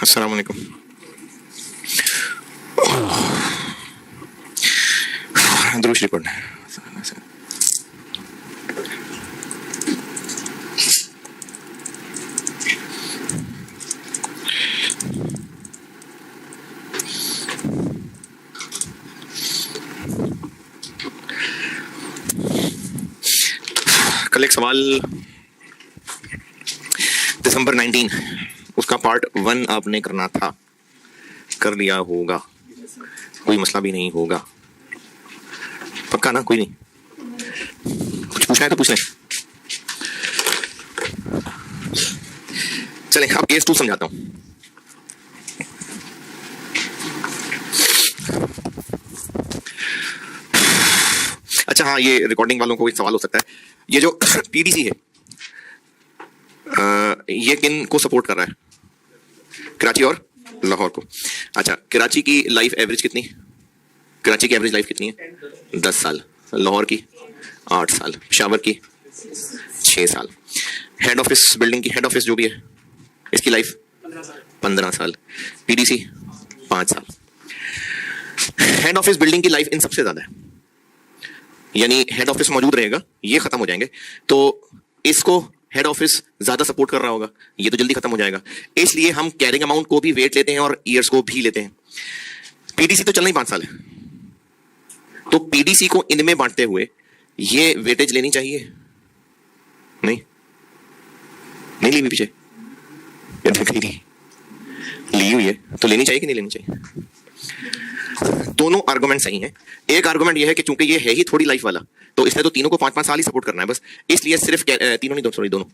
अस्सलाम वालेकुम। दुरूद शरीफ पढ़ना है। कल एक सवाल दिसंबर 19 उसका पार्ट 1 आपने करना था, कर लिया होगा, कोई मसला भी नहीं होगा, पक्का ना? कोई नहीं, कुछ पूछना है तो पूछ लें। चलें, अब केस 2 समझाता हूं। अच्छा हाँ, ये रिकॉर्डिंग वालों को एक सवाल हो सकता है, ये जो पीडीसी है ये किन को सपोर्ट कर रहा है? कराची और लाहौर को। अच्छा, कराची की लाइफ एवरेज कितनी? कराची की एवरेज लाइफ कितनी है? 10 साल। लाहौर की 8 साल। पेशावर की 6 साल। हेड ऑफिस बिल्डिंग की, हेड ऑफिस जो भी है, इसकी लाइफ 15 साल। पीडीसी 5 साल। हेड ऑफिस बिल्डिंग की लाइफ इन सबसे ज्यादा है, यानी हेड ऑफिस मौजूद रहेगा, ये खत्म हो जाएंगे तो इसको हेड ऑफिस ज्यादा सपोर्ट कर रहा होगा, ये तो जल्दी खत्म हो जाएगा। इसलिए हम कैरिंग अमाउंट को भी वेट लेते हैं और ईयर्स को भी लेते हैं। पीडीसी तो चलना ही 5 साल है, तो पीडीसी को इनमें बांटते हुए ये वेटेज लेनी चाहिए? नहीं नहीं ली हुई पीछे, ली हुई है तो लेनी चाहिए कि नहीं लेनी चाहिए? दोनों आर्गुमेंट सही हैं। एक आर्गुमेंट यह है कि चूंकि ये है ही थोड़ी लाइफ वाला, तो इसने तो तीनों को 5-5 साल ही सपोर्ट करना है बस, इसलिए सिर्फ तीनों नहीं, दोनों,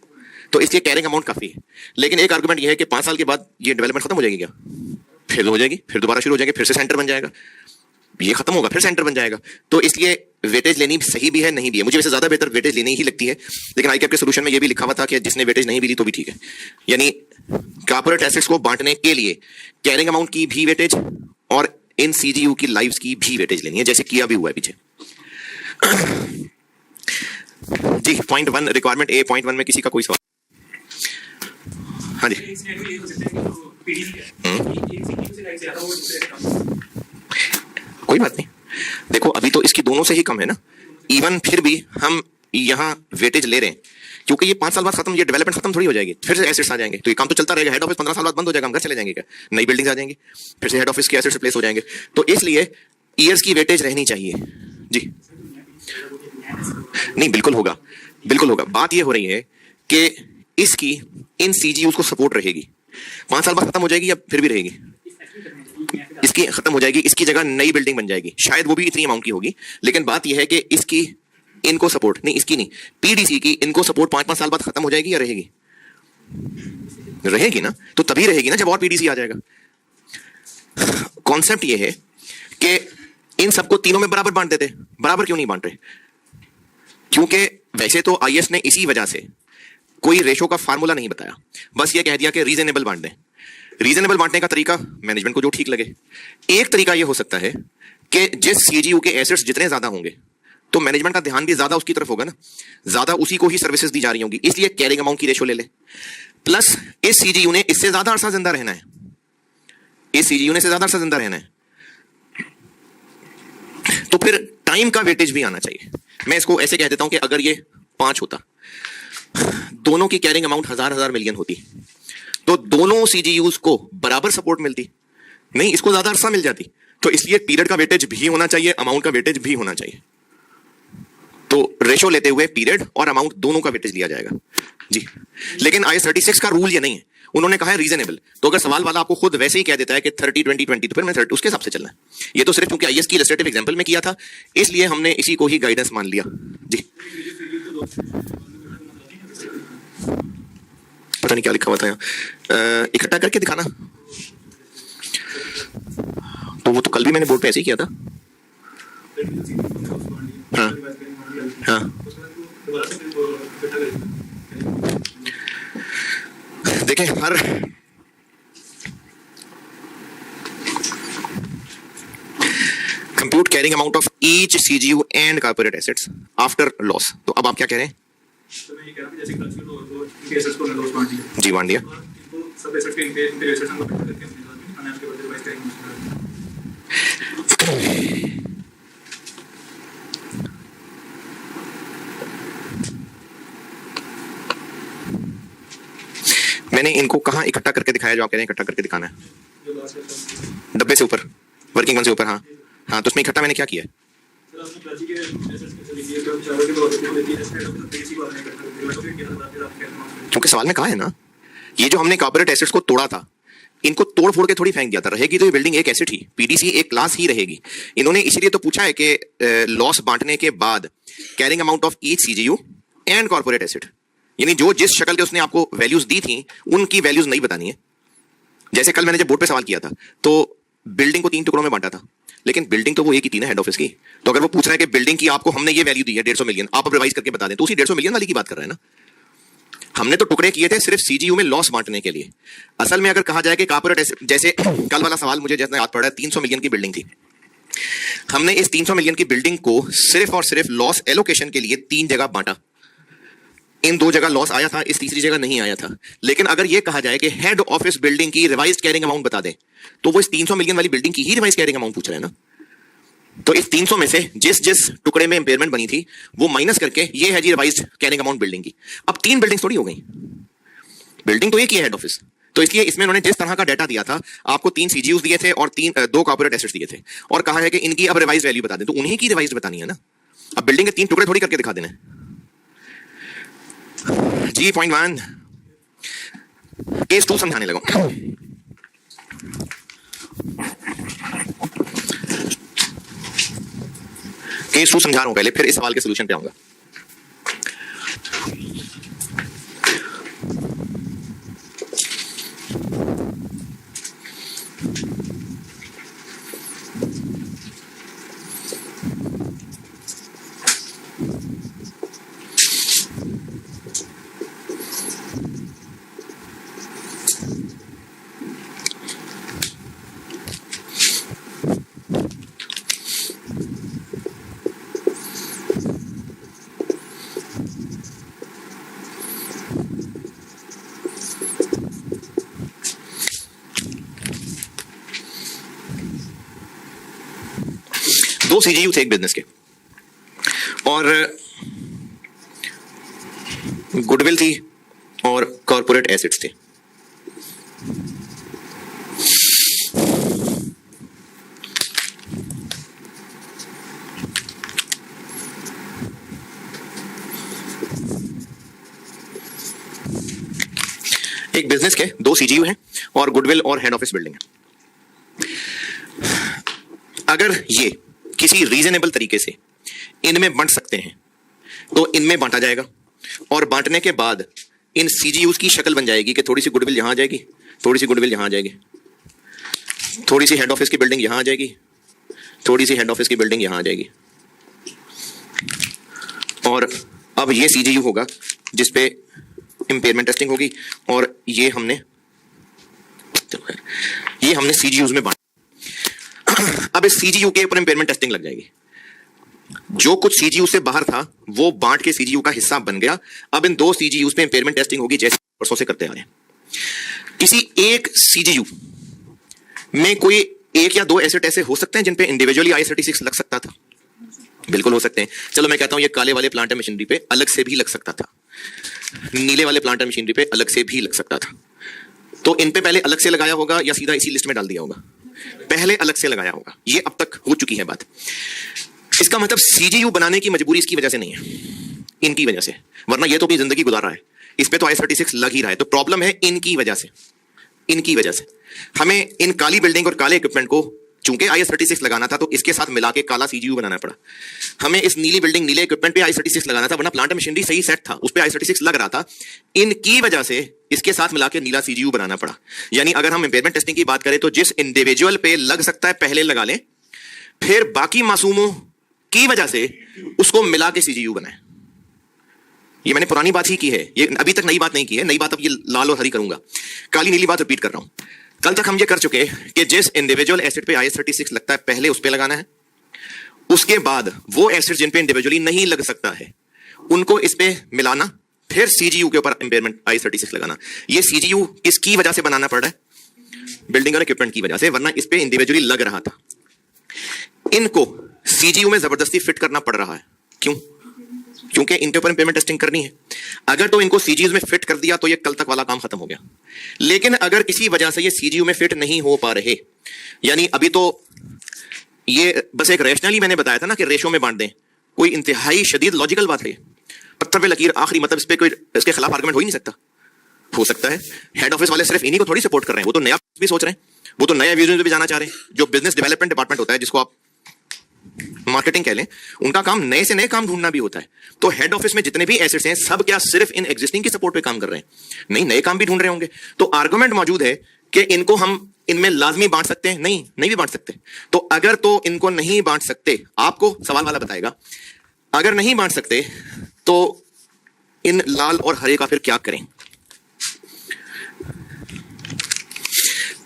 तो इसलिए कैरिंग अमाउंट काफी है। लेकिन एक आर्गुमेंट यह है कि 5 साल के बाद ये डेवलपमेंट खत्म हो जाएगी क्या? फिर हो जाएगी, फिर दोबारा शुरू हो जाएगी, फिर से सेंटर बन जाएगा, ये खत्म होगा, फिर सेंटर बन जाएगा। तो इसलिए वेटेज लेनी सही भी है, नहीं भी है। मुझे वैसे ज्यादा बेहतर वेटेज लेनी ही लगती है, लेकिन आई कैप के सोल्यूशन में ये भी लिखा हुआ था कि जिसने वेटेज नहीं भी ली तो भी ठीक है। यानी कॉर्पोरेट एसेट्स को बांटने के लिए कैरिंग अमाउंट की भी वेटेज और इन सीजीयू की लाइव्स की भी वेटेज लेनी है, जैसे किया भी हुआ है पीछे। जी, पॉइंट 1 रिक्वायरमेंट ए, पॉइंट 1 में किसी का कोई सवाल? हाँ जी। कोई बात नहीं, देखो अभी तो इसकी दोनों से ही कम है ना, इवन फिर भी हम यहां वेटेज ले रहे हैं क्योंकि ये 5 साल बाद खत्म, ये डेवलपमेंट खत्म थोड़ी हो जाएगी, फिर से एसेट्स आ जाएंगे, तो ये काम तो चलता रहेगा। हेड ऑफिस 15 साल बाद बंद हो जाएगा, हम घर चले जाएंगे क्या? नई बिल्डिंग्स आ जाएंगी, फिर से हेड ऑफिस के एसेट्स रिप्लेस हो जाएंगे, तो इसलिए ईयर्स की वेटेज रहनी चाहिए। जी नहीं, बिल्कुल होगा, बिल्कुल होगा। बात ये हो रही है कि इसकी इन सीजीयूज को सपोर्ट रहेगी, 5 साल बाद खत्म हो जाएगी या फिर भी रहेगी? इसकी खत्म हो जाएगी, इसकी जगह नई बिल्डिंग बन जाएगी, शायद वो भी इतनी अमाउंट की होगी, लेकिन बात यह है कि इसकी इनको सपोर्ट नहीं, इसकी नहीं, पीडीसी की इनको सपोर्ट 5-5 साल बाद खत्म हो जाएगी या रहेगी? रहेगी ना, तो तभी रहेगी ना जब और पीडीसी आ जाएगा। कॉन्सेप्ट यह है कि इन सबको तीनों में बराबर बांट देते। बराबर क्यों नहीं बांट रहे? क्योंकि वैसे तो आईएएस ने इसी वजह से कोई रेशो का फार्मूला नहीं बताया, बस ये कह दिया कि रीजनेबल बांट दें। रीजनेबल बांटने का तरीका मैनेजमेंट को जो ठीक लगे। एक तरीका यह हो सकता है कि जिस सीजीयू के एसेट्स जितने ज्यादा होंगे तो मैनेजमेंट का ध्यान भी ज्यादा उसकी तरफ होगा ना, ज्यादा उसी को ही सर्विसेज दी जा रही होंगी, इसलिए कैरिंग अमाउंट की रेशो ले ले। प्लस इस सीजीयू ने इससे ज्यादा अरसा जिंदा रहना है, इस सीजीयू ने से ज्यादा अरसा जिंदा रहना है, तो फिर टाइम का वेटेज भी आना चाहिए। मैं इसको ऐसे कह देता हूं कि अगर ये 5 होता, दोनों की कैरिंग अमाउंट 1000 मिलियन होती, तो दोनों सीजीयूज को बराबर सपोर्ट मिलती, नहीं इसको ज्यादा अरसा मिल जाती। तो इसलिए पीरियड का वेटेज भी होना चाहिए, अमाउंट का वेटेज भी होना चाहिए। तो रेशो लेते हुए पीरियड और अमाउंट दोनों का वेटेज लिया जाएगा जी। लेकिन आईएएस 36 का रूल ये नहीं है, उन्होंने कहा है रीजनेबल। तो अगर सवाल वाला आपको खुद वैसे ही कह देता है कि 30-20-20, तो फिर मैं 30 उसके हिसाब से चलना है। ये तो सिर्फ क्योंकि आईएएस की इलस्ट्रेटिव एग्जांपल में किया था, इसलिए हमने इसी को ही गाइडेंस मान लिया जी। पता नहीं क्या लिखा हुआ था यहाँ, इकट्ठा करके दिखाना, तो वो तो कल भी मैंने बोर्ड पे ऐसे ही किया था। हाँ हाँ, देखें हर compute carrying amount of each CGU and corporate assets after loss. तो अब आप क्या कह रहे हैं? जी बांट दिया। सब एसेट के इनके एसेट्स हम करके हमने उसके बाद रिवाइज करेंगे। मैंने इनको कहाँ इकट्ठा करके दिखाया जो आप कह रहे हैं इकट्ठा करके दिखाना है? डब्बे से ऊपर, वर्किंग वन से ऊपर। हाँ हाँ, तो उसमें इकट्ठा मैंने क्या किया है? क्योंकि सवाल में कहा है ना, ये जो हमने कॉर्पोरेट एसेट्स को तोड़ा था, इनको तोड़ फोड़ के थोड़ी फेंक दिया था। रहेगी तो ये बिल्डिंग एक एसेट ही, पीडीसी एक क्लास ही रहेगी। इन्होंने इसीलिए तो पूछा है कि लॉस बांटने के बाद carrying amount of each CGU and corporate asset, यानी जो जिस शक्ल के उसने आपको वैल्यूज दी थी उनकी वैल्यूज नहीं बतानी है। जैसे कल मैंने जब बोर्ड पे सवाल किया था तो बिल्डिंग को 3 टुकड़ों में बांटा था, लेकिन बिल्डिंग तो वो एक ही थी ना, हेड ऑफिस की। तो अगर वो पूछ रहा है कि बिल्डिंग की आपको हमने ये वैल्यू दी है 150 मिलियन, आप अब रिवाइज करके बता दें, तो उसी 150 मिलियन वाली की बात कर रहे हैं ना। हमने तो टुकड़े किए थे सिर्फ सीजीयू में लॉस बांटने के लिए। असल में अगर कहा जाए कि कॉर्पोरेट एसेट, जैसे कल वाला सवाल मुझे जैसे याद पड़ रहा है, 300 मिलियन की बिल्डिंग थी, हमने इस 300 मिलियन की बिल्डिंग को सिर्फ और सिर्फ लॉस एलोकेशन के लिए 3 जगह बांटा। इन 2 जगह लॉस आया था, इस तीसरी जगह नहीं आया था। लेकिन अगर यह कहा जाए कि हेड ऑफिस बिल्डिंग की रिवाइज्ड कैरिंग अमाउंट बता दें, तो वो इस 300 मिलियन वाली बिल्डिंग की ही रिवाइज्ड कैरिंग अमाउंट पूछ रहे हैं ना। तो इस 300 में से जिस जिस टुकड़े में इंपेयरमेंट बनी थी वो माइनस करके ये है जी रिवाइज्ड कैरिंग अमाउंट बिल्डिंग की। अब 3 बिल्डिंग थोड़ी हो गई, बिल्डिंग तो एक ही है हेड ऑफिस। तो इसलिए इसमें उन्होंने जिस तरह का डाटा दिया था, आपको 3 सीजीयूज दिए थे और 2 कॉर्पोरेट एसेट्स दिए थे, और कहा है कि इनकी अब रिवाइज्ड वैल्यू बता दें, तो उन्हीं की रिवाइज्ड बतानी है ना। अब बिल्डिंग के 3 टुकड़े थोड़ी करके दिखा देना जी। पॉइंट 1 केस 2 समझाने लगा। केस 2 समझा रहा हूं पहले, फिर इस सवाल के सॉल्यूशन पे आऊंगा। दो सीजीयू थे एक बिजनेस के, और गुडविल थी और कॉर्पोरेट एसेट्स थे। एक बिजनेस के 2 सीजीयू हैं और गुडविल और हेड ऑफिस बिल्डिंग है। अगर ये किसी रीजनेबल तरीके से इनमें बांट सकते हैं तो इनमें बांटा जाएगा, और बांटने के बाद इन सीजीयूज की शक्ल बन जाएगी कि थोड़ी सी गुडविल यहां आ जाएगी, थोड़ी सी गुडविल यहां आ जाएगी, थोड़ी सी हेड ऑफिस की बिल्डिंग यहां आ जाएगी, थोड़ी सी हेड ऑफिस की बिल्डिंग यहां आ जाएगी। और अब ये सीजीयू होगा जिसपे इंपेयरमेंट टेस्टिंग होगी, और ये हमने सीजीयूज में बांटा। अब इस सीजीयू के ऊपर इंपेयरमेंट टेस्टिंग लग जाएगी। जो कुछ सीजीयू से बाहर था वो बांट के सीजीयू का हिस्सा बन गया। अब इन 2 सीजीयू पे इंपेयरमेंट टेस्टिंग होगी जैसे वर्षों से करते आ रहे हैं। किसी एक सीजीयू में कोई 1 या 2 एसेट ऐसे हो सकते हैं जिन पे इंडिविजुअली I-36 लग सकता था? बिल्कुल हो सकते हैं। चलो मैं कहता हूं ये काले वाले प्लांट एंड मशीनरी पे अलग से भी लग सकता था, नीले वाले प्लांट एंड मशीनरी पे अलग से भी लग सकता था। तो इन पे पहले अलग से लगाया होगा या सीधा इसी लिस्ट में डाल दिया होगा? पहले अलग से लगाया होगा। ये अब तक हो चुकी है बात। इसका मतलब सीजीयू बनाने की मजबूरी इसकी वजह से नहीं है, इनकी वजह से, वरना ये तो अपनी जिंदगी गुजार रहा है, इस पे तो I-36 लग ही रहा है। तो प्रॉब्लम है इनकी वजह से, इनकी वजह से। हमें इन काली बिल्डिंग और काले इक्विपमेंट को चूंकि I-36 लगाना था तो इसके साथ मिला के काला सीजीयू बनाना पड़ा। हमें इस नीली बिल्डिंग नीले इक्विपमेंट पे I-36 लगाना था, वरना प्लांट मशीनरी सही सेट था, उस पे I-36 लग रहा था। इनकी वजह से इसके साथ मिला के नीला सीजीयू बनाना पड़ा। यानी अगर हम इंपेयरमेंट टेस्टिंग की बात करें तो जिस इंडिविजुअल पे लग सकता है पहले लगा लें, फिर बाकी मासूमों की वजह से उसको मिला के सीजीयू बनाए। ये मैंने पुरानी बात ही की है, ये अभी तक नई बात नहीं की है। नई बात अब ये लाल और हरी करूंगा, काली नीली बात रिपीट कर रहा हूं। कल तक हम ये कर चुके कि जिस इंडिविजुअल एसेट पे I-36 लगता है पहले उस पे लगाना है, उसके बाद वो एसेट जिन पे इंडिविजुअली नहीं लग सकता है उनको इस पे मिलाना, फिर सीजीयू के ऊपर इंपेयरमेंट I36 लगाना। ये सीजीयू किसकी वजह से बनाना पड़ रहा है? बिल्डिंग और इक्विपमेंट की वजह से, वरना इस पे इंडिविजुअली लग रहा था। इनको सीजीयू में जबरदस्ती फिट करना पड़ रहा है। क्यों? क्योंकि इनके ऊपर इंपेयरमेंट टेस्टिंग करनी है। अगर तो इनको सीजीयू में फिट कर दिया तो ये कल तक वाला काम खत्म हो गया। लेकिन अगर किसी वजह से ये सीजीयू में फिट नहीं हो पा रहे, यानी अभी तो ये बस एक रैशनली मैंने बताया था ना कि रेशो में बांट दें, कोई इंतहाई शदीद लॉजिकल बात है, पत्थर पे लकीर आखिरी, मतलब इस पे कोई इसके खिलाफ आर्गुमेंट हो ही नहीं सकता। हो सकता है हेड ऑफिस वाले सिर्फ इन्हीं को थोड़ी सपोर्ट कर रहे हैं, वो तो नया भी सोच रहे हैं, वो तो नया विजन भी जाना चाह रहे हैं। जो बिजनेस डेवलपमेंट डिपार्टमेंट होता है, जिसको आप मार्केटिंग कह लें, उनका काम नए से नए काम ढूंढना भी होता है। तो हेड ऑफिस में जितने भी एसेट्स हैं, सब क्या सिर्फ इन एग्जिस्टिंग की सपोर्ट पे काम कर रहे हैं? नहीं, नए काम भी ढूंढ रहे होंगे। तो आर्गुमेंट मौजूद है कि इनको हम इनमें लाजमी बांट सकते हैं। नहीं भी बांट सकते। तो अगर तो इनको नहीं बांट सकते, आपको सवाल वाला बताएगा, अगर नहीं बांट सकते तो इन लाल और हरे का फिर क्या करें?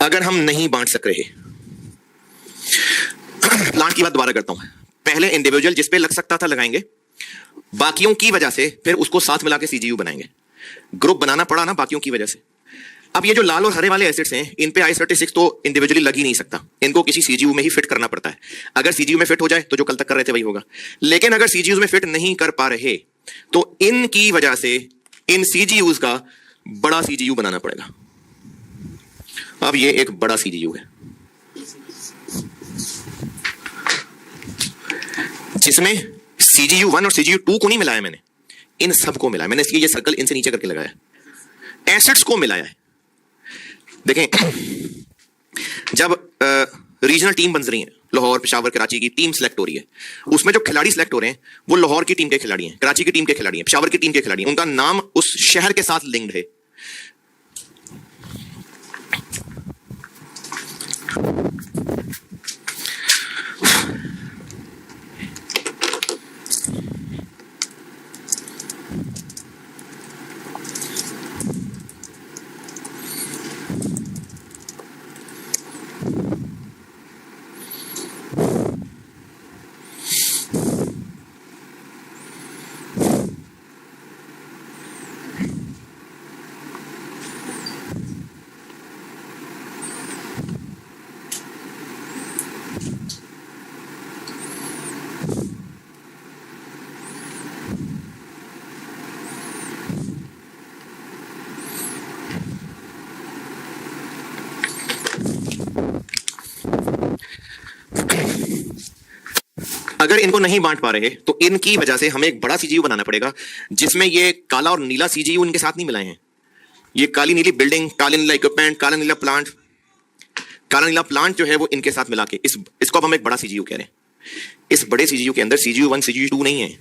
अगर हम नहीं बांट सक रहे, प्लांट की बात दोबारा करता हूं, पहले इंडिविजुअल जिस पे लग सकता था लगाएंगे, बाकियों की वजह से फिर उसको साथ मिला के सीजीयू बनाएंगे। ग्रुप बनाना पड़ा ना बाकियों की वजह से। अब ये जो लाल और हरे वाले एसिड्स हैं, इन पे I36 तो इंडिविजुअली लग ही नहीं सकता, इनको किसी सीजीयू में ही फिट करना पड़ता है। अगर सीजीयू में फिट हो जाए तो जो कल तक कर रहे थे वही होगा। लेकिन अगर सीजीयू में फिट नहीं कर पा रहे तो इनकी वजह से इन सीजीयूज का बड़ा सीजीयू बनाना पड़ेगा। अब ये एक बड़ा सीजीयू है जिसमें सीजीयू 1 और सीजीयू 2 को नहीं मिलाया मैंने, इन सबको मिलाया मैंने। इसलिए ये सर्कल इनसे नीचे करके लगाया, एसिड्स को मिलाया है। देखें, जब रीजनल टीम बन रही है, लाहौर, पेशावर, कराची की टीम सिलेक्ट हो रही है, उसमें जो खिलाड़ी सिलेक्ट हो रहे हैं वो लाहौर की टीम के खिलाड़ी हैं, कराची की टीम के खिलाड़ी हैं, पेशावर की टीम के खिलाड़ी हैं। उनका नाम उस शहर के साथ लिंक्ड है। अगर इनको नहीं बांट पा रहे तो इनकी वजह से हमें एक बड़ा सीजीयू बनाना पड़ेगा, जिसमें ये काला और नीला सीजीयू इनके साथ नहीं मिलाए हैं। ये काली नीली बिल्डिंग, काला नीला इक्विपमेंट, काला नीला प्लांट जो है वो इनके साथ मिला के इसको अब हम एक बड़ा सीजीयू कह रहे हैं। इस बड़े सीजीयू के अंदर सीजीयू 1 सीजीयू 2 नहीं है,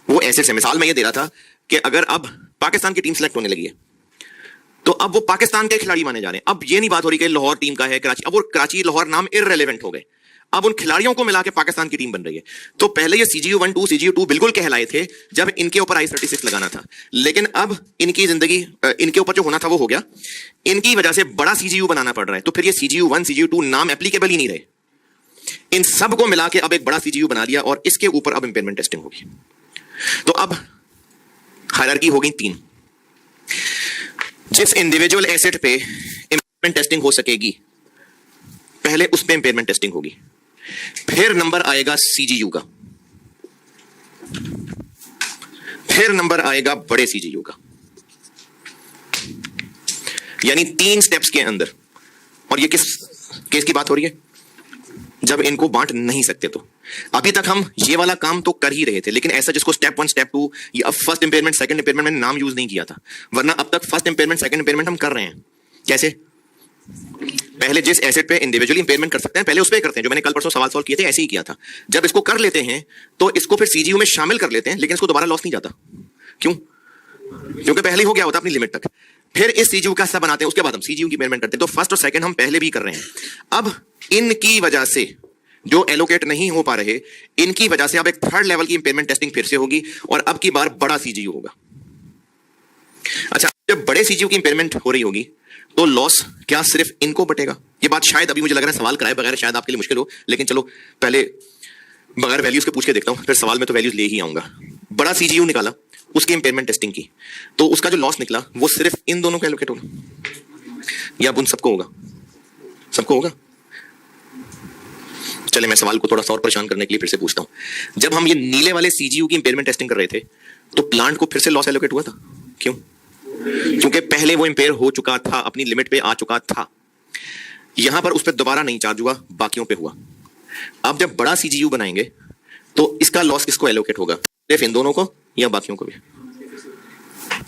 वो ऐसे से। मिसाल मैं ये दे रहा था कि अगर अब पाकिस्तान की टीम सेलेक्ट होने लगी है तो अब वो पाकिस्तान के खिलाड़ी माने जा रहे हैं। अब ये नहीं बात हो रही कि लाहौर टीम का है, कराची, अब वो कराची लाहौर नाम इररिलेवेंट हो गए। अब उन खिलाड़ियों को मिला के पाकिस्तान की टीम बन रही है। तो पहले ये सीजीयू 1 2 सीजीयू 2 बिल्कुल कहलाए थे जब इनके ऊपर I36 लगाना था, लेकिन अब इनकी जिंदगी, इनके ऊपर जो होना था वो हो गया। इनकी वजह से बड़ा सीजीयू बनाना पड़ रहा है, तो फिर ये सीजीयू 1 सीजीयू 2 नाम एप्लीकेबल ही नहीं रहे। इन सब को मिला के अब एक बड़ा सीजीयू बना लिया और इसके ऊपर अब इंपेयरमेंट टेस्टिंग होगी। तो अब हायरार्की हो गई 3। जिस इंडिविजुअल एसेट पे इंपेयरमेंट टेस्टिंग हो सकेगी, पहले उस पे इंपेयरमेंट टेस्टिंग होगी। फिर नंबर आएगा सीजीयू का, फिर नंबर आएगा बड़े सीजीयू का, यानी 3 स्टेप्स के अंदर। और ये किस केस की बात हो रही है? जब इनको बांट नहीं सकते। तो अभी तक हम ये वाला काम तो कर ही रहे थे, लेकिन ऐसा जिसको स्टेप 1 स्टेप 2 या अब फर्स्ट इंपेयरमेंट सेकंड इंपेयरमेंट मैंने नाम यूज नहीं किया था, वरना अब तक फर्स्ट इंपेयरमेंट सेकंड इंपेयरमेंट हम कर रहे हैं। कैसे? पहले जिस एसेट पे इंडिविजुअली इंपेयरमेंट कर सकते हैं पहले उस पे करते हैं, जो मैंने कल परसों सवाल सॉल्व किए थे ऐसे ही किया था। जब इसको कर लेते हैं तो इसको फिर सीजीयू में शामिल कर लेते हैं, लेकिन इसको दोबारा लॉस नहीं जाता। क्यों? क्योंकि पहले ही हो गया होता अपनी लिमिट तक। फिर इस सीजीयू का हिस्सा बनाते हैं, उसके बाद हम सीजीयू की इंपेयरमेंट करते हैं। तो फर्स्ट और सेकंड हम पहले भी कर रहे हैं। अब इनकी वजह से जो एलोकेट नहीं हो पा रहे, इनकी वजह से अब एक थर्ड लेवल की इंपेयरमेंट टेस्टिंग फिर से होगी और अब की बार बड़ा सीजीयू होगा। अच्छा, जब बड़े सीजीयू की इंपेयरमेंट हो रही होगी तो लॉस क्या सिर्फ इनको बटेगा? ये बात शायद अभी मुझे लग रहा है सवाल कराए बगैर शायद आपके लिए मुश्किल हो, लेकिन चलो पहले बगैर वैल्यूज के पूछ के देखता हूं, फिर सवाल में तो वैल्यूज ले ही आऊंगा। बड़ा सीजीयू निकाला, उसकी इंपेयरमेंट टेस्टिंग की, तो उसका जो लॉस निकला वो सिर्फ इन दोनों को एलोकेट होगा या अब उन सबको होगा? सबको होगा। चले मैं सवाल को थोड़ा सा और परेशान करने के लिए फिर से पूछता हूं। जब हम ये नीले वाले सीजीयू की इंपेयरमेंट टेस्टिंग कर रहे थे तो प्लांट को फिर से लॉस एलोकेट हुआ था। क्यों? क्योंकि पहले वो इंपेयर हो चुका था, अपनी लिमिट पे आ चुका था। यहां पर उस पर दोबारा नहीं चार्ज हुआ, बाकियों पे हुआ। अब जब बड़ा सीजीयू बनाएंगे तो इसका लॉस किसको एलोकेट होगा? सिर्फ इन दोनों को या बाकियों को भी?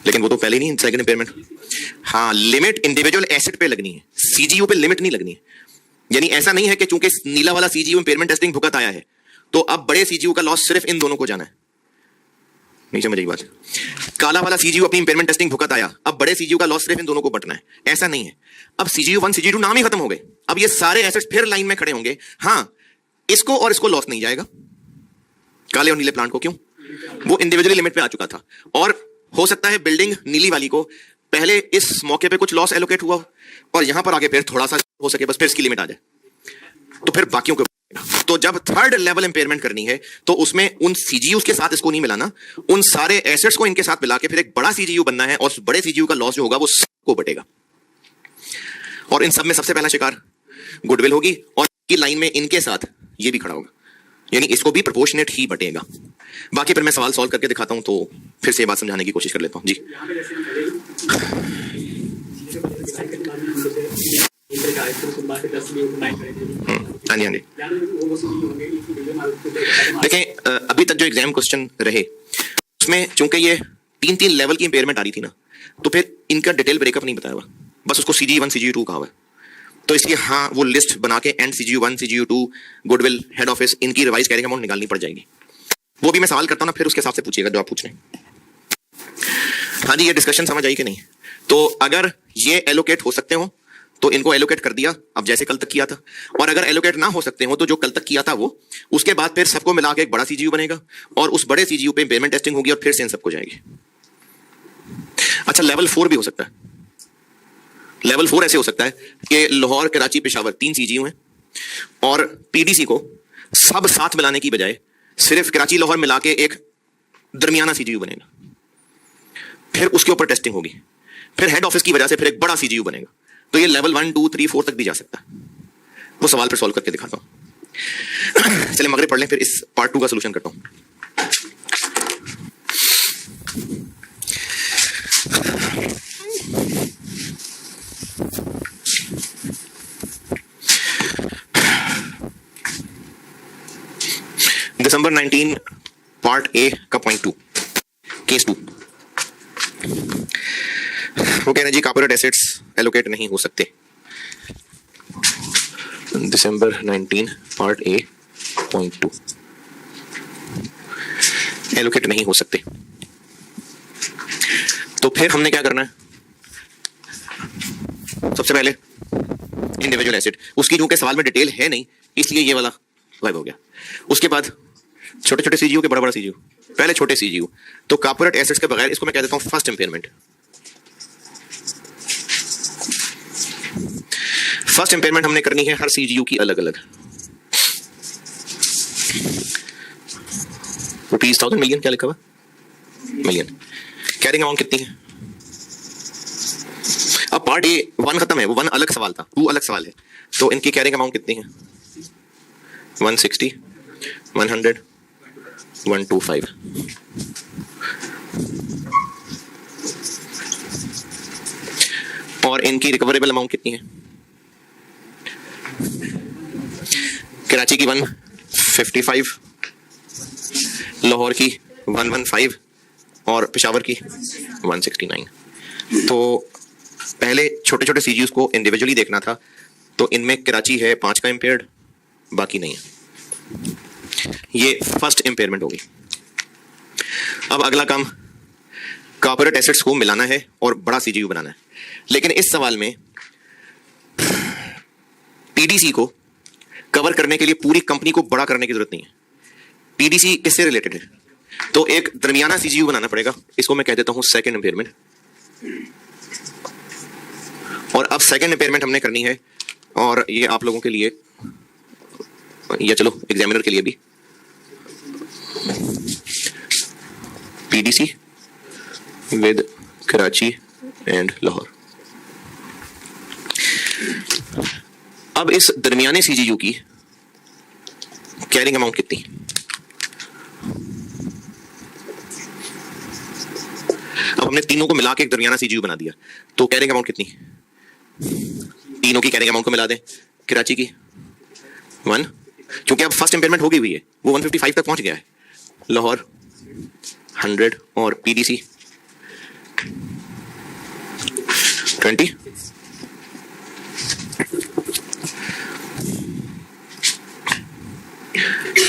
लेकिन वो तो पहले नहीं, सेकंड इंपेयरमेंट। हाँ, लिमिट इंडिविजुअल एसेट पे लगनी है, सीजीयू पे लिमिट नहीं लगनी है। यानी ऐसा नहीं है कि चूंकि नीला वाला सीजीयू इंपेयरमेंट टेस्टिंग भुगत आया है तो अब बड़े सीजीयू का लॉस सिर्फ इन दोनों को जाना है। नहीं समझ रही बात? काला वाला सीजीयू अपनी इंपेयरमेंट टेस्टिंग भुगत आया, अब बड़े सीजीयू का लॉस सिर्फ इन दोनों को बंटना है, ऐसा नहीं है। अब सीजीयू 1 सीजीयू 2 नाम ही खत्म हो गए, अब ये सारे एसेट्स फिर लाइन में खड़े होंगे। हाँ, इसको और इसको लॉस नहीं जाएगा, काले और नीले प्लांट को। क्यों? वो इंडिविजुअली लिमिट पे आ चुका था। और हो सकता है बिल्डिंग नीली वाली को पहले इस मौके पे कुछ लॉस एलोकेट हुआ और यहां पर आगे फिर थोड़ा सा हो सके, बस फिर इसकी लिमिट आ जाए, तो फिर बाकियों को। तो जब थर्ड लेवल इंपेयरमेंट करनी है तो उसमें उन सीजीयू के साथ इसको नहीं मिलाना, उन सारे एसेट्स को इनके साथ मिला के फिर एक बड़ा सीजीयू बनना है और उस बड़े सीजीयू का लॉस जो होगा वो सबको बटेगा। और इन सब में सबसे पहला शिकार गुडविल होगी और की लाइन में इनके साथ ये भी खड़ा होगा, यानी इसको भी प्रोपोर्शनेट ही बटेगा। बाकी फिर मैं सवाल सॉल्व करके दिखाता हूं तो फिर से ये बात समझाने की कोशिश कर लेता हूं। जी हाँ जी, हाँ जी। देखें, अभी तक जो एग्जाम क्वेश्चन रहे उसमें चूंकि ये 3-3 लेवल की इंपेयरमेंट आ रही थी ना, तो फिर इनका डिटेल ब्रेकअप नहीं बताया हुआ, बस उसको CG1 CG2 कहा हुआ है। तो इसलिए हाँ, वो लिस्ट बना के and CG1 CG2 goodwill head office इनकी रिवाइज कैरिंग अमाउंट निकालनी पड़ जाएगी। वो भी मैं सवाल करता हूं ना, फिर उसके हिसाब से पूछिएगा जो आप पूछ रहे हैं। हाँ जी, ये डिस्कशन समझ आई कि नहीं? तो अगर ये एलोकेट हो सकते हो तो इनको एलोकेट कर दिया, अब जैसे कल तक किया था। और अगर एलोकेट ना हो सकते हो तो जो कल तक किया था वो, उसके बाद फिर सबको मिला के एक बड़ा सीजीयू बनेगा और उस बड़े सीजीयू पे इंपेयरमेंट टेस्टिंग होगी और फिर से इन सबको जाएगी। अच्छा, लेवल 4 भी हो सकता है। लेवल 4 ऐसे हो सकता है कि लाहौर, कराची, पेशावर 3 सीजीयू हैं और पीडीसी को सब साथ मिलाने की बजाय सिर्फ कराची लाहौर मिला के एक दरमियाना सीजीयू बनेगा, फिर उसके ऊपर टेस्टिंग होगी, फिर हेड ऑफिस की वजह से फिर एक बड़ा सीजीयू बनेगा। तो ये लेवल 1 2 3 4 तक भी जा सकता है। वो सवाल फिर सॉल्व करके दिखाता हूं। चलिए मगरिब पढ़ लें, फिर इस पार्ट 2 का सॉल्यूशन करता हूं। दिसंबर 19 पार्ट ए का पॉइंट 2, केस 2। वो कह रहे जी कॉर्पोरेट एसेट्स एलोकेट नहीं हो सकते। दिसंबर 19 पार्ट ए पॉइंट 2, एलोकेट नहीं हो सकते। तो फिर हमने क्या करना है? सबसे पहले इंडिविजुअल एसेट, उसकी क्योंकि सवाल में डिटेल है नहीं इसलिए ये वाला गायब हो गया। उसके बाद छोटे छोटे सीजीयू के बड़ा बड़ा सीजीयू, पहले छोटे सीजीयू। तो कॉर्पोरेट एसेट्स के बगैर इसको मैं कह देता हूं फर्स्ट इंपेयरमेंट। फर्स्ट इंपेयरमेंट हमने करनी है हर सीजीयू की अलग अलग। रुपीज 1000 मिलियन, क्या लिखा हुआ? मिलियन। कैरिंग अमाउंट कितनी है? अब पार्ट ए 1 खत्म है, वो 1 अलग सवाल था, 2 अलग सवाल है। तो इनकी कैरिंग अमाउंट कितनी है? 160, 100, 125। और इनकी रिकवरेबल अमाउंट कितनी है? कराची की 155, लाहौर की 115 और पेशावर की 169। तो पहले छोटे छोटे सीजीयूज को इंडिविजुअली देखना था, तो इनमें कराची है 5 का इंपेयर्ड, बाकी नहीं है। ये फर्स्ट इंपेयरमेंट होगी। अब अगला काम कॉर्पोरेट एसेट्स को मिलाना है और बड़ा सीजीयू बनाना है। लेकिन इस सवाल में पीडीसी को कवर करने के लिए पूरी कंपनी को बड़ा करने की जरूरत नहीं है। पीडीसी किससे रिलेटेड है? तो एक दरमियाना सीजीयू बनाना पड़ेगा, इसको मैं कह देता हूं सेकंड इंपेयरमेंट। और अब सेकंड इंपेयरमेंट हमने करनी है, और ये आप लोगों के लिए या चलो एग्जामिनर के लिए भी, PDC with Karachi and Lahore. अब इस दरमियाने CGU की कैरिंग अमाउंट कितनी? अब हमने तीनों को मिला के एक दरमियाना CGU बना दिया, तो कैरिंग अमाउंट कितनी? तीनों की कैरिंग अमाउंट को मिला दें। कराची की 1, क्योंकि अब फर्स्ट इंपेयरमेंट हो गई हुई है, वो 155 तक पहुंच गया है। लाहौर 100 और PDC 20।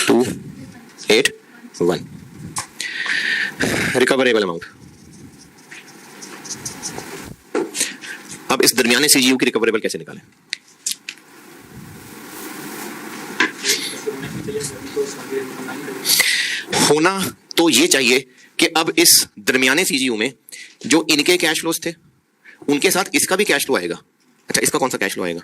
To 8 1 recoverable amount. अब इस दरमियाने CGU की रिकवरेबल कैसे निकालें? होना तो ये चाहिए कि अब इस दरमियाने CGU में जो इनके कैश फ्लोज थे उनके साथ इसका भी कैश फ्लो आएगा। अच्छा, इसका कौन सा कैश फ्लो आएगा?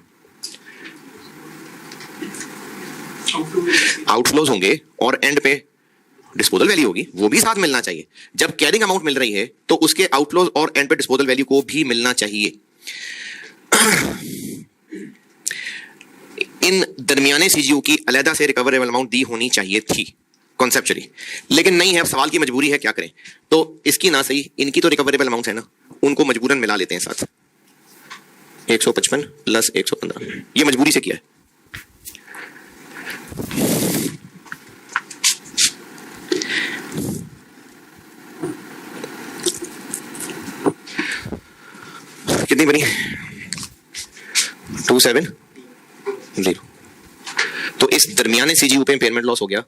आउटफ्लोज होंगे और एंड पे डिस्पोजल वैल्यू होगी, वो भी साथ मिलना चाहिए। जब कैरिंग अमाउंट मिल रही है तो उसके आउटफ्लोज और एंड पे डिस्पोजल वैल्यू को भी मिलना चाहिए। इन दरमियाने CGU की अलहदा से रिकवरेबल अमाउंट दी होनी चाहिए थी कॉन्सेप्चुअली, लेकिन नहीं है। अब सवाल की मजबूरी है, क्या करें? तो इसकी ना सही, इनकी तो रिकवरेबल अमाउंट है ना, उनको मजबूरन मिला लेते हैं साथ। 155 प्लस 115, ये मजबूरी से किया है। कितनी बनी? 270। तो इस दरमियाने CGU पे पेमेंट लॉस हो गया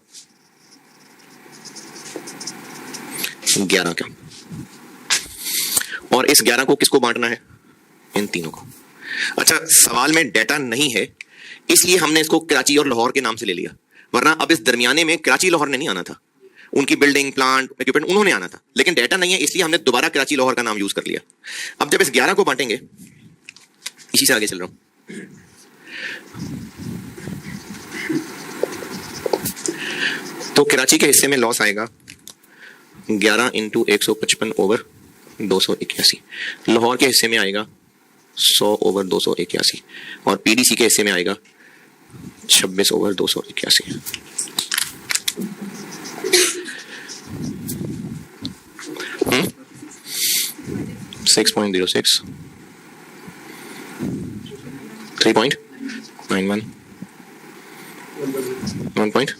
11 का, और इस 11 को किसको बांटना है? इन तीनों को। अच्छा, सवाल में डाटा नहीं है इसलिए हमने इसको कराची और लाहौर के नाम से ले लिया, वरना अब इस दरमियाने में कराची लाहौर ने नहीं आना था। उनकी बिल्डिंग, प्लांट, इक्विपमेंट उन्होंने आना था, लेकिन डाटा नहीं है इसलिए हमने दोबारा कराची लाहौर का नाम यूज कर लिया। अब जब इस 11 को बांटेंगे, इसी से आगे चल रहा हूं, तो कराची के हिस्से में लॉस आएगा 11 इंटू 155 ओवर 281। लाहौर के हिस्से में आएगा 100 ओवर 281, और PDC के हिस्से में आएगा 26 ओवर 281। हम्म 6.06 3.91 1 point।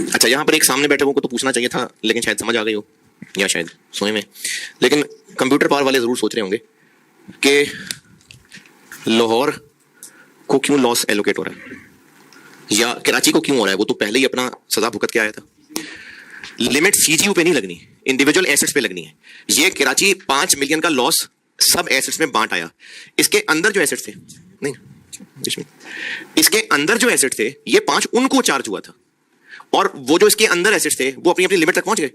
अच्छा, यहां पर एक सामने बैठे को तो पूछना चाहिए था, लेकिन शायद समझ आ गई हो या शायद सोए में। लेकिन कंप्यूटर पावर वाले जरूर सोच रहे होंगे कि लाहौर को क्यों लॉस एलोकेट हो रहा है या कराची को क्यों हो रहा है। वो तो पहले ही अपना सजा भुगत के आया था। लिमिट CGU पे नहीं लगनी, इंडिविजुअल एसेट्स पे लगनी है। ये कराची 5 मिलियन का लॉस सब एसेट्स में बांट आया। इसके अंदर जो एसेट्स थे, नहीं इसके अंदर जो एसेट्स थे, ये 5 उनको चार्ज हुआ था, और वो जो इसके अंदर एसेट्स थे वो अपनी अपनी लिमिट तक पहुंच गए।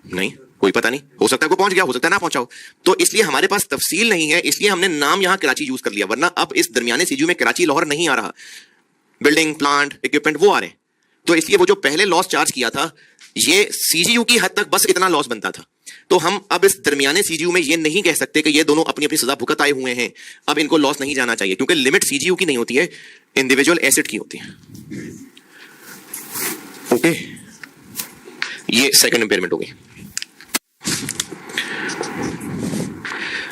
नहीं, कोई पता नहीं, हो सकता है कोई पहुंच गया, हो सकता है ना पहुंचा हो। तो इसलिए हमारे पास तफसील नहीं है, इसलिए हमने नाम यहां कराची यूज कर लिया, वरना अब इस दरमियाने CGU में कराची लाहौर नहीं आ रहा, बिल्डिंग, प्लांट, इक्विपमेंट वो आ रहे हैं। तो इसलिए वो जो पहले लॉस चार्ज किया था, ये CGU की हद तक बस इतना लॉस बनता था। तो हम अब इस दरमियाने CGU में ये नहीं कह सकते कि ये दोनों अपनी अपनी सजा भुगत आए हुए हैं, अब इनको लॉस नहीं जाना चाहिए, क्योंकि लिमिट CGU की नहीं होती है, इंडिविजुअल एसेट की होती है। ओके, ये सेकंड इंपेयरमेंट हो गई।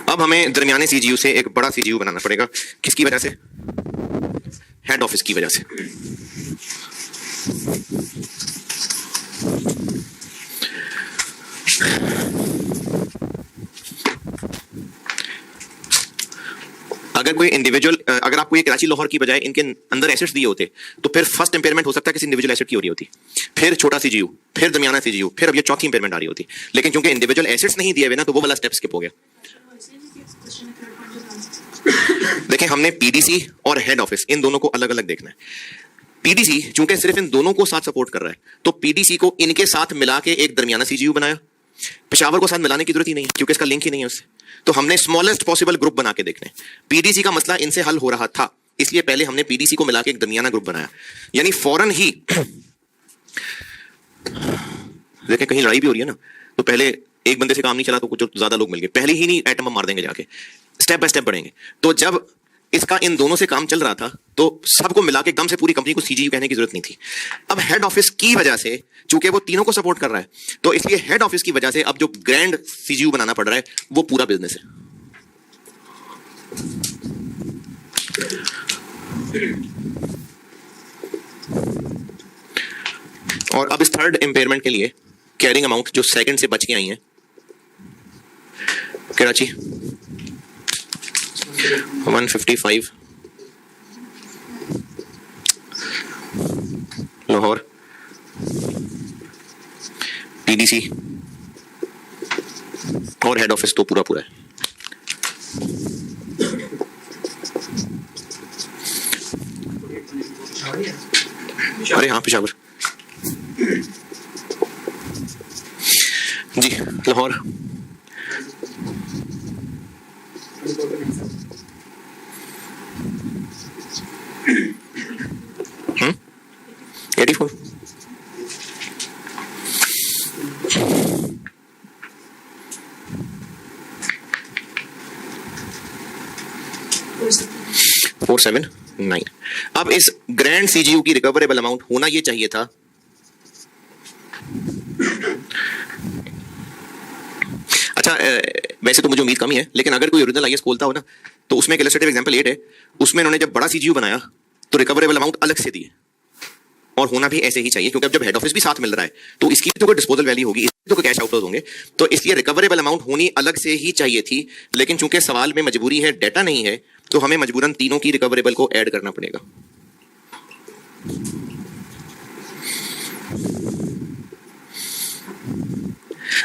अब हमें दरमियाने CGU से एक बड़ा CGU बनाना पड़ेगा। किसकी वजह से? हेड ऑफिस की वजह से। अगर कोई इंडिविजुअल, अगर आपको ये कराची लाहौर की बजाय इनके अंदर एसेट्स दिए होते, तो फिर फर्स्ट इंपेयरमेंट हो सकता है किसी इंडिविजुअल एसेट की हो रही होती, फिर छोटा CGU, फिर दरमियाना CGU, फिर अब ये चौथी इंपेयरमेंट आ रही होती। लेकिन क्योंकि इंडिविजुअल एसेट्स नहीं दिए हुए ना, तो वो वाला स्टेप स्किप हो गया। देखें, हमने PDC और हेड ऑफिस इन दोनों को अलग अलग देखना है। PDC चूंकि सिर्फ इन दोनों को साथ सपोर्ट कर रहा है, तो PDC को इनके साथ मिला के एक दरमियाना CGU बनाया। पेशावर को साथ मिलाने की जरूरत ही नहीं, क्योंकि इसका लिंक ही नहीं है उससे। तो हमने स्मॉलेस्ट पॉसिबल ग्रुप बना के देखने। PDC का मसला इनसे हल हो रहा था, इसलिए पहले हमने PDC को मिला के एक दरमियाना ग्रुप बनाया। यानी फौरन ही देखें कहीं लड़ाई भी हो रही है ना, तो पहले एक बंदे से काम नहीं चला तो कुछ ज्यादा लोग मिल गए, पहले ही नहीं एटम बम मार देंगे जाके, स्टेप बाय स्टेप बढ़ेंगे। तो जब इसका इन दोनों से काम चल रहा था तो सबको मिला के एकदम से पूरी कंपनी को सीजीयू कहने की जरूरत नहीं थी। अब हेड ऑफिस की वजह से, चूंकि वो तीनों को सपोर्ट कर रहा है, तो इसलिए हेड ऑफिस की वजह से अब जो ग्रैंड सीजीयू बनाना पड़ रहा है वो पूरा बिजनेस है। और अब इस थर्ड इंपेयरमेंट के लिए कैरिंग अमाउंट जो सेकंड से बच के आई है, कराची 155, लाहौर पीडीसी और हेड ऑफिस तो पूरा पूरा है। अरे हाँ पेशावर जी, लाहौर 84, फोर सेवन 9। अब इस ग्रैंड सीजीयू की रिकवरेबल अमाउंट होना ये चाहिए था अच्छा, वैसे तो मुझे उम्मीद कम ही है, लेकिन अगर कोई ओरिजिनल आईएएस खोलता हो ना तो उसमें एक इलस्ट्रेटिव एग्जांपल 8 है, उसमें उन्होंने जब बड़ा सीजीयू बनाया तो रिकवरेबल अमाउंट अलग से दी है, और होना भी ऐसे ही चाहिए, क्योंकि अब जब हेड ऑफिस भी साथ मिल रहा है तो इसकी तो कोई डिस्पोजल वैल्यू होगी, इसके तो कोई कैश आउटफ्लोज होंगे, तो इसलिए रिकवरेबल अमाउंट होनी अलग से ही चाहिए थी। लेकिन चूंकि सवाल में मजबूरी है, डाटा नहीं है, तो हमें मजबूरन तीनों की रिकवरेबल को ऐड करना पड़ेगा।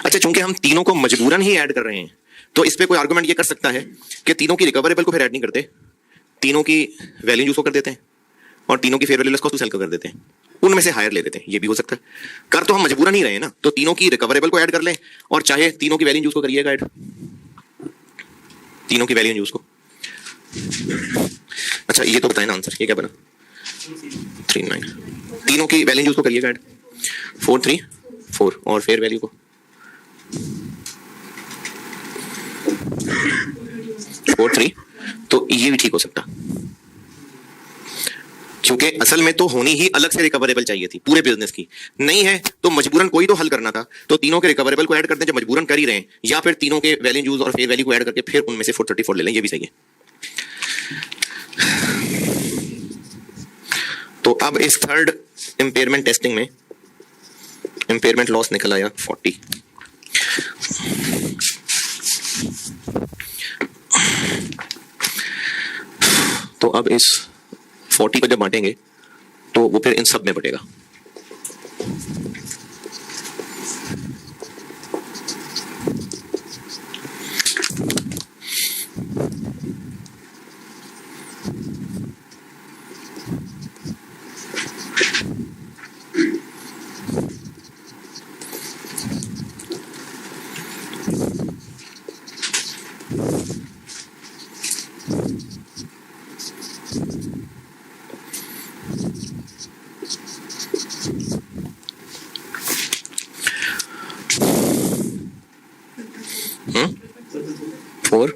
अच्छा, चूंकि हम तीनों को मजबूरन ही ऐड कर रहे हैं तो इस पे कोई आर्गुमेंट ये कर सकता है कि तीनों की रिकवरेबल को फिर ऐड नहीं करते, तीनों की वैल्यू यूज को कर देते हैं और तीनों की fair value less cost sell कर देते हैं, उनमें से हायर ले लेते हैं, ये भी हो सकता है। कर तो हम मजबूरन ही रहे हैं ना, तो तीनों की रिकवरेबल को ऐड कर लें और चाहे तीनों की वैल्यू यूज को करिएगा ऐड, तीनों की वैल्यू यूज को। अच्छा ये तो बताए ना आंसर, ये क्या बना 39, तीनों की वैल्यू यूज को करिएगा ऐड 434 और फेयर वैल्यू को 43, तो ये भी ठीक हो सकता, क्योंकि असल में तो होनी ही अलग से रिकवरेबल चाहिए थी पूरे बिजनेस की, नहीं है तो मजबूरन कोई तो हल करना था, तो तीनों के रिकवरेबल को ऐड करते हैं जब मजबूरन कर ही रहे हैं, या फिर तीनों के वैल्यू यूज और फेयर वैल्यू को ऐड करके फिर उनमें से 434 ले लें, ये भी सही है। तो अब इस थर्ड इंपेयरमेंट टेस्टिंग में इंपेयरमेंट लॉस निकल आया 40। तो अब इस 40 को जब बांटेंगे तो वो फिर इन सब में बटेगा। फोर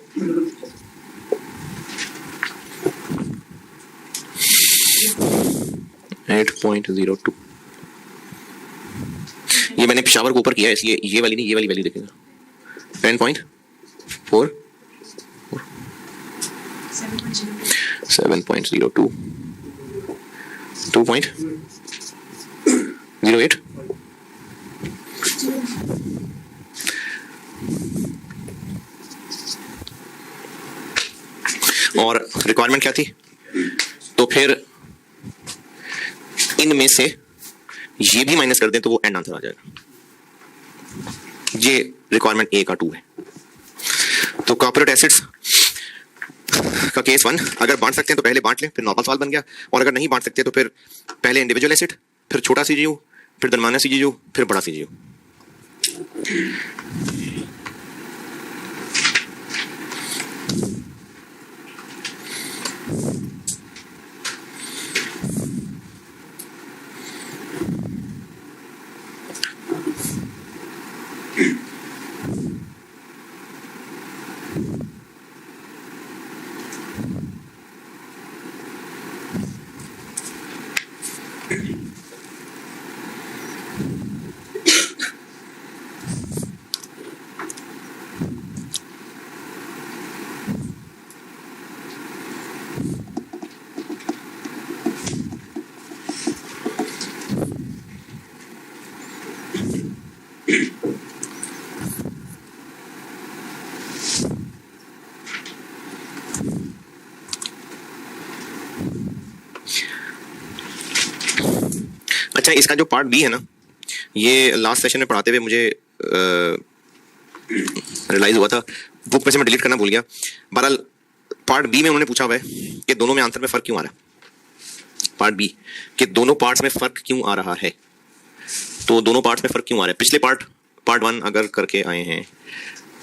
8.02, ये मैंने पेशावर को ऊपर किया है इसलिए ये वाली नहीं, ये वाली वैल्यू देखेगा 10.4 7.02 2.08 और रिक्वायरमेंट क्या थी, तो फिर इनमें से ये भी माइनस कर दें तो वो एंड आंसर आ जाएगा। ये रिक्वायरमेंट ए का 2 है। तो कॉर्पोरेट एसेट्स का केस 1, अगर बांट सकते हैं तो पहले बांट लें, फिर नॉर्मल सवाल बन गया, और अगर नहीं बांट सकते तो फिर पहले इंडिविजुअल एसेट, फिर छोटा सीजीयू, फिर दरमियाना सीजीयू, फिर बड़ा सीजीयू। अच्छा, इसका जो पार्ट बी है ना, ये लास्ट सेशन में पढ़ाते हुए मुझे रियलाइज हुआ था, बुक में से मैं डिलीट करना भूल गया। बहरहाल पार्ट बी में उन्होंने पूछा हुआ है कि दोनों में आंसर में फर्क क्यों आ रहा है। पार्ट बी कि दोनों पार्ट्स में फर्क क्यों आ रहा है। तो दोनों पार्ट्स में फर्क क्यों आ रहा है, पिछले पार्ट वन अगर करके आए हैं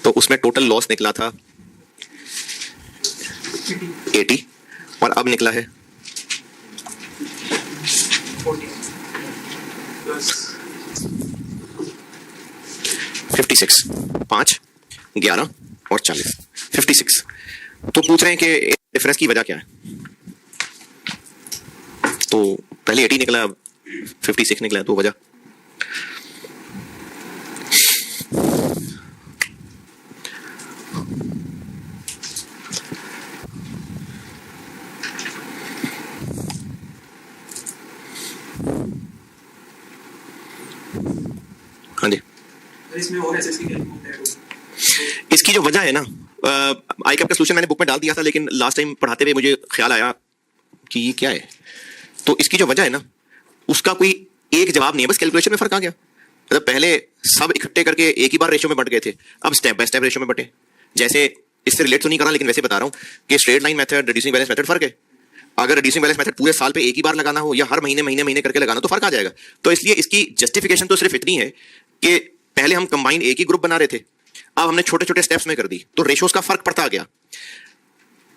तो उसमें टोटल लॉस निकला था 80 और अब निकला है 56, 5, 11 और 40, 56। तो पूछ रहे हैं कि डिफरेंस की वजह क्या है। तो पहले 80 निकला, अब 56 निकला, तो वजह हाँ जी, इसमें और एसेट्स की क्या होता है? इसकी जो वजह है ना, आई कैप का सोल्यूशन मैंने बुक में डाल दिया था, लेकिन लास्ट टाइम पढ़ाते हुए मुझे ख्याल आया कि ये क्या है। तो इसकी जो वजह है ना, उसका कोई एक जवाब नहीं है, बस कैलकुलेशन में फर्क आ गया। मतलब पहले सब इकट्ठे करके एक ही बार रेशो में बंट गए थे, अब स्टेप बाय स्टेप रेशो में बंटे। जैसे इससे रिलेट तो नहीं कर रहा, लेकिन वैसे बता रहा हूँ कि straight line method, reducing balance method फर्क है। अगर रिड्यूसिंग बैलेंस मेथड पूरे साल पे एक ही बार लगाना हो या हर महीने महीने महीने करके लगाना, तो फर्क आ जाएगा। तो इसलिए इसकी जस्टिफिकेशन तो सिर्फ इतनी है कि पहले हम कंबाइन एक ही ग्रुप बना रहे थे, अब हमने छोटे छोटे स्टेप्स में कर दी, तो रेशोस का फर्क पड़ता गया।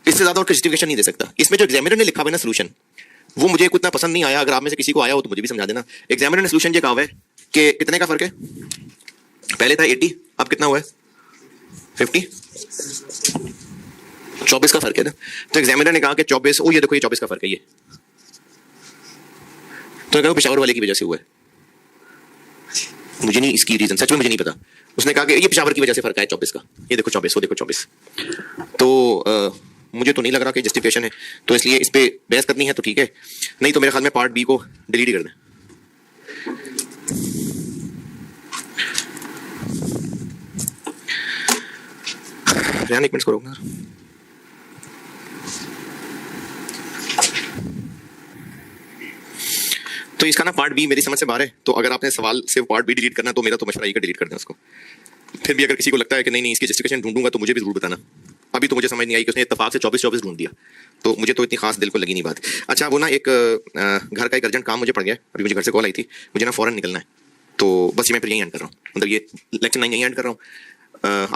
इससे ज्यादा और जस्टिफिकेशन नहीं दे सकता। इसमें जो एग्जामिनर ने लिखा हुआ है ना सोल्यूशन, वो मुझे उतना पसंद नहीं आया। अगर आप में से किसी को आया हो तो मुझे भी समझा देना। एग्जामिनर ने सोल्यूशन ये कहा हुआ है कि कितने का फर्क है, पहले था 80, अब कितना हुआ है 50, 24 का फर्क है ना। तो एग्जामिनर ने कहा कि 24, ओ ये देखो ये 24 का फर्क है ये। तो कहा पेशावर वाले की वजह से हुआ है, मुझे नहीं इसकी रीजन, सच में मुझे नहीं पता। उसने कहा कि ये पेशावर की वजह से फर्क है 24 का, ये देखो 24, वो देखो 24। तो मुझे तो नहीं लग रहा कि जस्टिफिकेशन है, तो इसलिए इस पे बहस करनी है तो ठीक है, नहीं तो मेरे ख्याल में पार्ट बी को डिलीट ही कर दें। रेहान एक मिनट को रोकना। तो इसका ना पार्ट बी मेरी समझ से बाहर है, तो अगर आपने सवाल से पार्ट बी डिलीट करना, तो मेरा तो मशवरा ये डिलीट कर दें उसको। फिर भी अगर किसी को लगता है कि नहीं इसकी जस्टिफिकेशन ढूंढूंगा, तो मुझे भी जरूर बताना। अभी तो मुझे समझ नहीं आई कि उसने इत्तेफाक से 24 ढूंढ दिया, तो मुझे तो इतनी खास दिल को लगी नहीं बात। अच्छा, वो ना एक घर का एक अर्जेंट काम मुझे पड़ गया, अभी मुझे घर से कॉल आई थी, मुझे ना फौरन निकलना है। तो बस मैं फिर यहीं एंड कर रहा हूँ, मतलब ये लेक्चर 9 यहीं एंड कर रहा हूँ।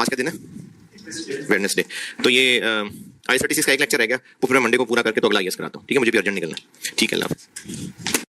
आज का दिन है वेडनेसडे, तो ये IS36 का एक लेक्चर रह गया, वो फिर मैं मंडे को पूरा करके तो अगला IS कराता हूँ। ठीक है, मुझे भी अर्जेंट निकलना है। ठीक है, अल्लाह हाफ़िज़।